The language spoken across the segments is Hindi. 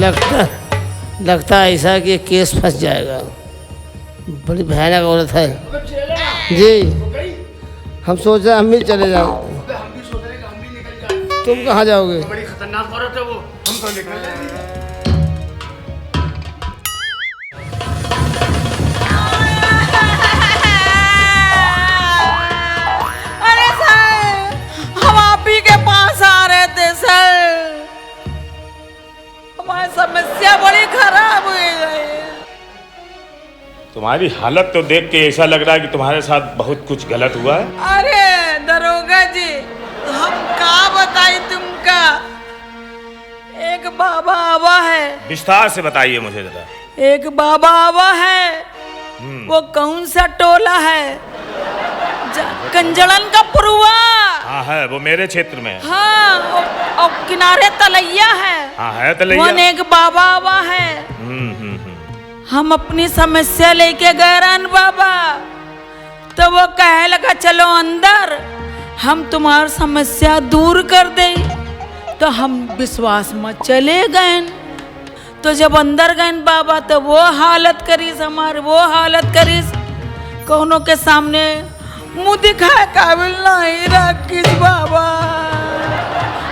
लगता ऐसा कि केस फंस जाएगा। बड़ी भयानक औरत है जी। हम सोच रहे हम भी चले जाओ। हम भी सोच रहे कि हम भी निकल जाए। तुम कहाँ जाओगे? बड़ी खतरनाक औरत है वो, हम तो निकल जाएंगे। अरे सर, हम आप ही के पास आ रहे थे सर। हमारी समस्या बड़ी खराब हो गई। तुम्हारी हालत तो देख के ऐसा लग रहा है कि तुम्हारे साथ बहुत कुछ गलत हुआ है। अरे दरोगा जी, हम का बताई तुमका। एक बाबा आवा है। विस्तार से बताइए मुझे जरा। एक बाबा आवा है। वो कौन सा टोला है? कंजड़न का पुरुआ। हाँ है, वो मेरे क्षेत्र में है। हाँ, और किनारे तलैया है। हाँ है तलैया। वो एक बाबा आवा है। हम अपनी समस्या लेके गए रहन बाबा, तो वो कहे लगा चलो अंदर, हम तुम्हारी समस्या दूर कर दे। तो हम विश्वास में चले गए। तो जब अंदर गए बाबा, तो वो हालत करीस हमारे, वो हालत करीस कौनों के सामने मुंह दिखाए काबिल नहीं रखीस बाबा।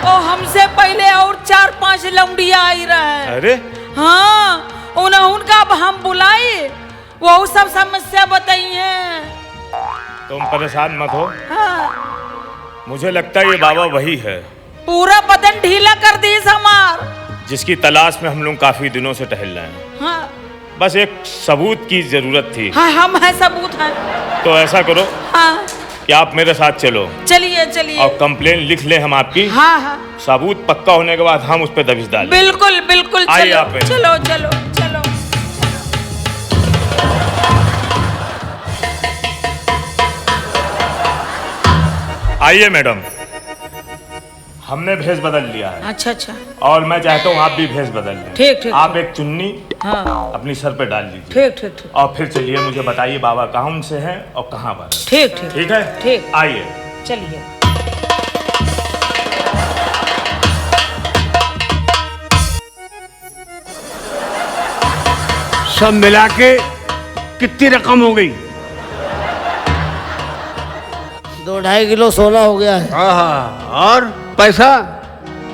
और हमसे पहले और 4-5 लौंडिया आई रहे। अरे हाँ, उनका अब हम बुलाई, वो सब समस्या बताइए। तुम परेशान मत हो। हाँ। मुझे लगता है ये बाबा वही है। पूरा बदन ढीला कर दी हमार। जिसकी तलाश में हम लोग काफी दिनों से टहल रहे हैं। हाँ। बस एक सबूत की जरूरत थी। हाँ, हम है सबूत हैं। तो ऐसा करो हाँ, कि आप मेरे साथ चलो। चलिए चलिए। और कंप्लेन लिख लें हम आपकी। हाँ हाँ, सबूत पक्का होने के बाद हम उस पर दबिश डालें। बिल्कुल बिल्कुल। आइए चलो आप मेरे। चलो चलो चलो। आइए मैडम, हमने भेष बदल लिया है। अच्छा अच्छा। और मैं चाहता हूँ आप भी भेष बदल लें। ठीक ठीक। आप एक चुन्नी हाँ, अपनी सर पे डाल लीजिए। ठीक ठीक ठीक। और फिर चलिए मुझे बताइए बाबा कहाँ से हैं और कहाँ पर हैं। ठीक ठीक ठीक है? ठीक। आइए। चलिए। सब मिला के कितनी रकम हो गई? 2-2.5 किलो सोना हो गया है। और पैसा?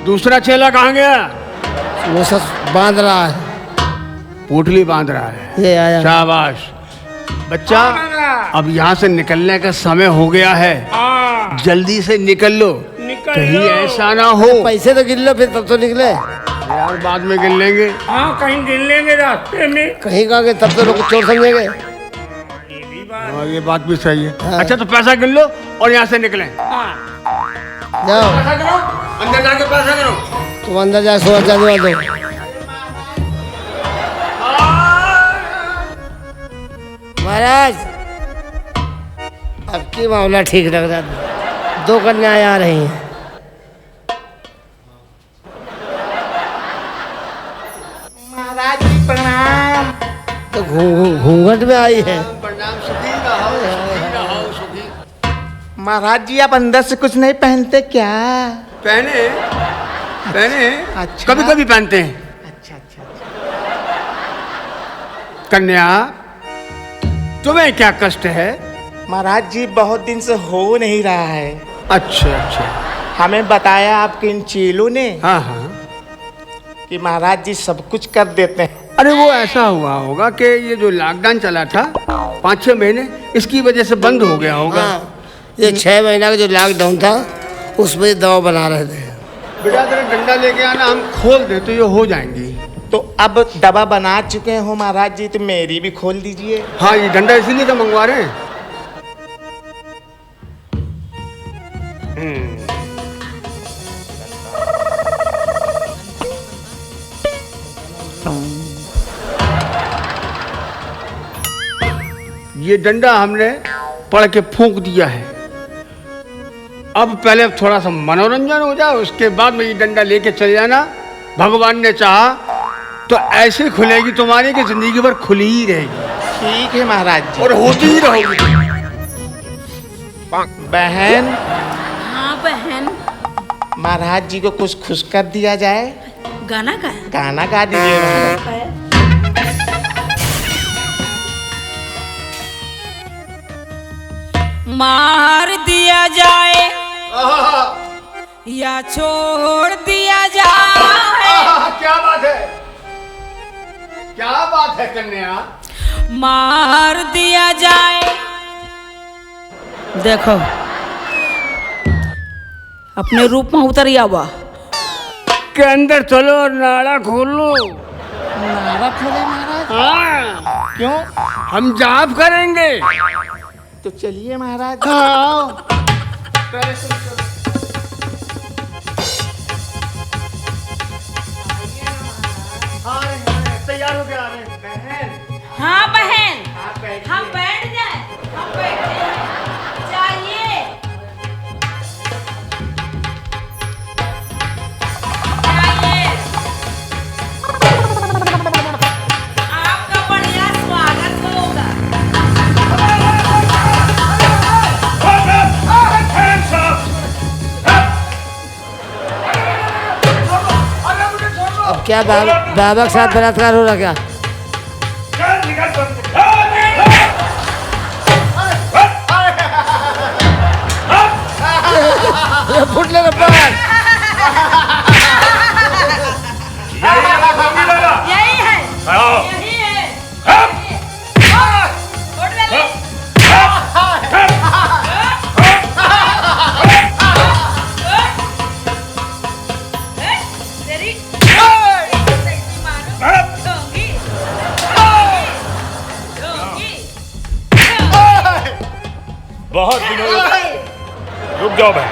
दूसरा चेला कहाँ गया? वो सब बांध रहा है। पोटली बांध रहा है। ये आया। शाबाश बच्चा, अब यहाँ से निकलने का समय हो गया है। जल्दी से निकल लो, कहीं ऐसा ना हो। पैसे तो गिन लो, फिर तब तो निकले। यार बाद में गिन लेंगे। हाँ, कहीं गिन लेंगे रास्ते में। कहीं कहाँ के, तब तो लोग चोर समझेंगे। हाँ, ये बात भी सही है। हाँ। अच्छा तो पैसा गिन लो और यहाँ से निकलें। जाओ, पैसा करो, अंदर जाके पैसा करो। तुम अंदर जा, सोना चांदी दो। महाराज, अब की मामला ठीक लग रहा है। 2 कन्याएं आ रही हैं। महाराज जी प्रणाम। तो घूंघट में आई है। प्रणाम, सुखी रहो, सुखी। महाराज जी आप अंदर से कुछ नहीं पहनते क्या? पहने पहने, अच्छा। कभी कभी पहनते हैं। अच्छा अच्छा। कन्या, तुम्हें क्या कष्ट है? महाराज जी बहुत दिन से हो नहीं रहा है। अच्छा अच्छा। हमें बताया आपके इन चेलों ने हाँ हाँ। कि महाराज जी सब कुछ कर देते हैं। अरे वो ऐसा हुआ होगा कि ये जो लॉकडाउन चला था 5-6 महीने, इसकी वजह से बंद हो गया होगा। हाँ, ये 6 महीना का जो लॉकडाउन था उसमें दवा बना रहे थे। बेटा तेरा डंडा लेके आना, हम खोल दे तो ये हो जाएंगी। तो अब दवा बना चुके हो महाराज जी, तो मेरी भी खोल दीजिए। हाँ, ये डंडा इसीलिए तो मंगवा रहे हैं। ये डंडा हमने पढ़ के फूंक दिया है। अब पहले थोड़ा सा मनोरंजन हो जाए, उसके बाद में ये डंडा लेके चले जाना। भगवान ने चाहा तो ऐसे खुलेगी तुम्हारी कि जिंदगी भर खुली ही रहेगी। ठीक है महाराज जी। और होती ही रहोगी। बहन, हाँ बहन। महाराज जी को कुछ खुश कर दिया जाए। गाना गाए गाना गा दीजिए महाराज। मार दिया जाए या छोड़ दिया जाए, क्या बात है, क्या बात है कन्या। मार दिया जाए। देखो अपने रूप में उतरिया हुआ के अंदर चलो और नाड़ा खोल लो। नारा खोले महाराज? हाँ, क्यों? हम जाप करेंगे। तो चलिए महाराज। हाँ। तैयार हो गया आ रहे हैं। बहन, हाँ बहन, हम बैठ जाए, हम बैठे हैं। चाहिए चाहिए। आपका बढ़िया स्वागत होगा। अब क्या बाबा के साथ बलात्कार हो रहा क्या? फुटले ना पार। यही है, यही है। उठ ले। तेरी ढोंगी, ढोंगी। बहुत दिनों रुक जाओ बहन,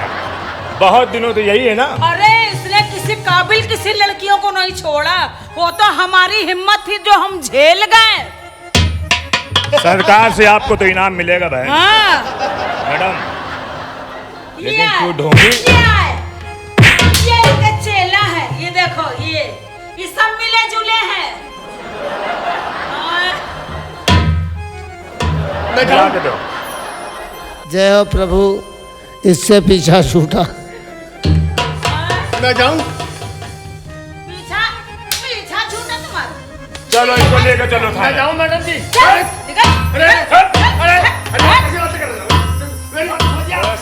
बहुत दिनों तो यही है ना। अरे इसने किसी काबिल किसी लड़कियों को नहीं छोड़ा, वो तो हमारी हिम्मत थी जो हम झेल गए। सरकार से आपको तो इनाम मिलेगा बहन। हाँ मैडम, ये लेकिन है, तू ढोंगी। ये इनका चेला है। ये देखो ये सब मिले जुले हैं। मिला के दो। जय हो प्रभु, इससे पीछा छूटा। मैं जाऊं? पीछा पीछा छूटा तुम्हारा। चलो इसको लेकर चलो मैं थाने। जाऊं मैडम जी? चल, निकल। अरे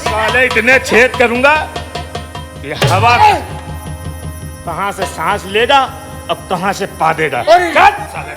साले इतने छेद करूंगा कि हवा कहाँ से सांस लेगा अब कहाँ से पा देगा। चल साले।